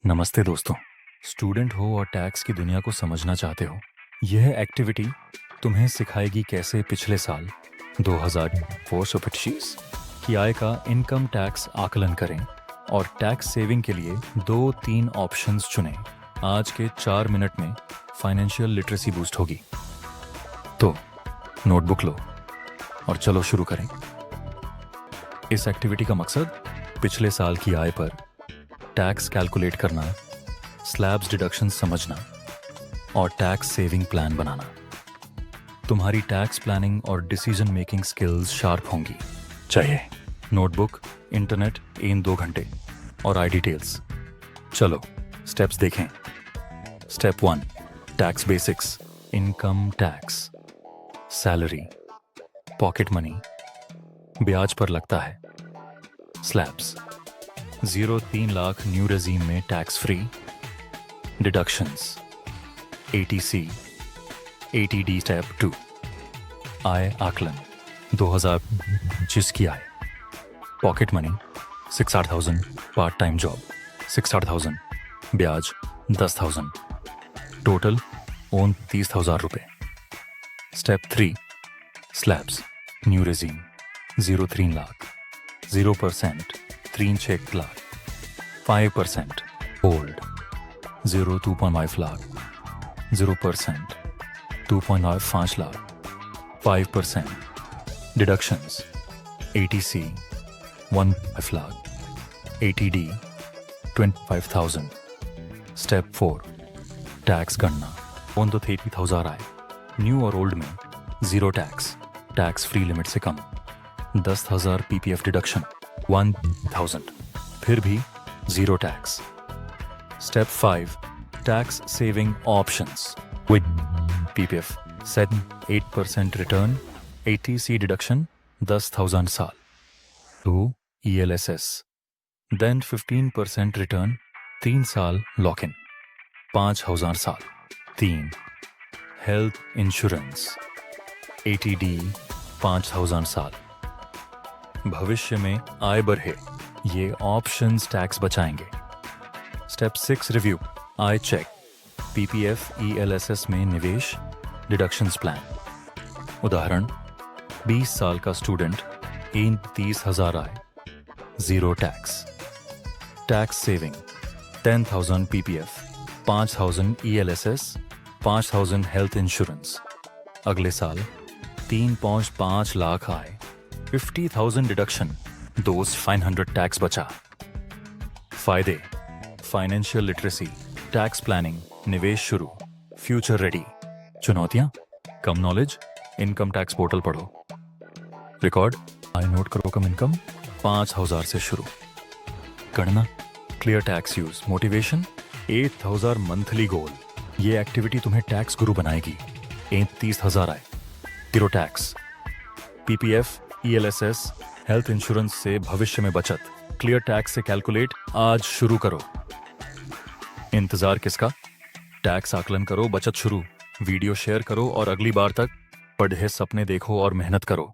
नमस्ते दोस्तों। स्टूडेंट हो और टैक्स की दुनिया को समझना चाहते हो, यह एक्टिविटी तुम्हें सिखाएगी कैसे पिछले साल 2004 सुपरशीज की आय का इनकम टैक्स आकलन करें और टैक्स सेविंग के लिए 2-3 ऑप्शंस चुनें। आज के 4 मिनट में फाइनेंशियल लिटरेसी बूस्ट होगी। तो नोटबुक लो और चलो शुरू करें। इस एक्टिविटी का मकसद पिछले साल की आय पर टैक्स कैलकुलेट करना, स्लैब्स डिडक्शन समझना और टैक्स सेविंग प्लान बनाना। तुम्हारी टैक्स प्लानिंग और डिसीजन मेकिंग स्किल्स शार्प होंगी। चाहिए नोटबुक, इंटरनेट इन 2 घंटे और आई डिटेल्स। चलो स्टेप्स देखें। Step 1, tax basics. Income tax, salary, pocket money, ब्याज पर लगता है। स्लैब्स 0-3 लाख न्यू रेजीम में tax free. Deductions ATC, ATD step 2। आय आकलन 2025 की आय। Pocket money 6-8,000, part time job 6-8,000, ब्याज 10,000, टोटल 29,000 रुपये। Step 3, slabs new regime 0-3 lakh, 0% 3-6 lakh, 5% old 0-2.5 lakh, 0% 2.5 lakh, 5% deductions ATC 1.5 lakh, ATD 25,000। Step 4, tax गणना 1 to 80,000 आए। न्यू और ओल्ड में 0 टैक्स, टैक्स फ्री लिमिट से कम। 10,000 PPF डिडक्शन 1,000, फिर भी 0 tax. Step 5, tax saving options with PPF 7-8% return, ATC deduction 10,000 साल। 2 ELSS, देन 15% रिटर्न 3 साल lock in 5,000 साल। 3 हेल्थ इंश्योरेंस ATD 5,000 साल। भविष्य में आय बढ़े, ये ऑप्शंस टैक्स बचाएंगे। Step 6, review. आय चेक, PPF ELSS में निवेश, डिडक्शंस प्लान। उदाहरण 20 साल का स्टूडेंट, 30,000 आय, 0 tax. Tax saving 10,000 PPF, 5,000 ELSS, 5,000 health insurance. अगले साल 3.5 लाख आय, 50,000 डिडक्शन, 500 टैक्स बचा। फायदे: फाइनेंशियल लिटरेसी, टैक्स प्लानिंग, निवेश शुरू, फ्यूचर रेडी। चुनौतियां: कम नॉलेज, इनकम टैक्स पोर्टल पढ़ो। रिकॉर्ड: आय नोट करो, कम इनकम 5,000 से शुरू। गणना: clear tax use. Motivation: 8,000 monthly goal. ये एक्टिविटी तुम्हें टैक्स गुरु बनाएगी। 30,000 आए, 0 tax. PPF ELSS health insurance से भविष्य में बचत। क्लियर टैक्स से कैलकुलेट आज शुरू करो। इंतजार किसका? टैक्स आकलन करो, बचत शुरू। वीडियो शेयर करो और अगली बार तक पढ़े सपने देखो और मेहनत करो।